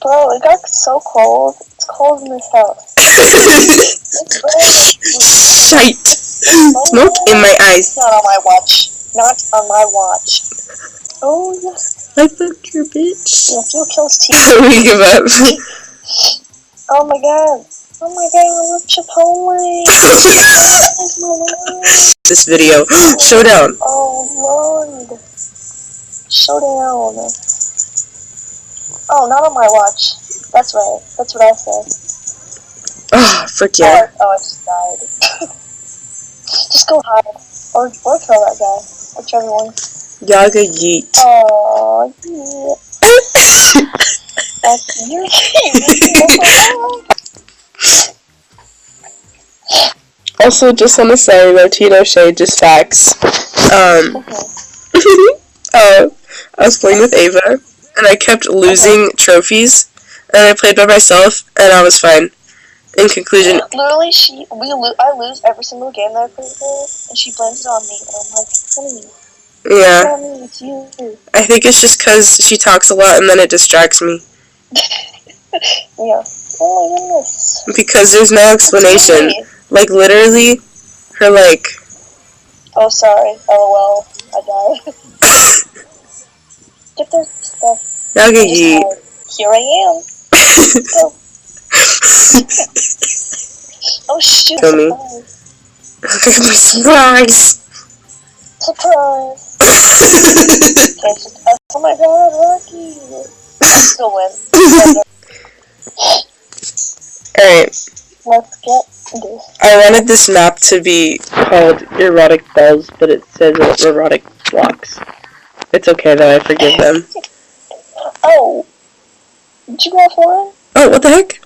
Bro, it got so cold. It's cold in this house. Shite. Smoke in my eyes. Not on my watch. Not on my watch. Oh, yes. I fucked your bitch. Yeah, fuel kills teeth. We give up. Oh my god. Oh my god, I love Chipotle. This video. Showdown. Oh lord. Showdown. Oh, not on my watch. That's right. That's what I said. Oh, frick yeah. Oh, I just died. Just go hide. Or kill that guy. Whichever one. Yaga yeet. Oh, yeah. That's your game. Also, just want to say, Tito Shade, just facts. I was playing with Ava, and I kept losing trophies, and I played by myself, and I was fine. In conclusion, literally, I lose every single game that I play with her, and she blames it on me, and I'm like, honey, yeah, it's not me, it's you. I think it's just because she talks a lot, and then it distracts me. Yeah. Oh my goodness. Because there's no explanation. Like, literally, her, like... Oh, sorry. LOL. I died. Get their stuff. Yaga yeet. Here I am. Go. Oh, shoot. Tell me. Surprise. Surprise. Oh my god, Rocky. I still win. Alright. Let's get this. I wanted this map to be called Erotic Bells, but it says Erotic Blocks. It's okay though, I forgive them. Oh. Did you go offline? Oh, what the heck?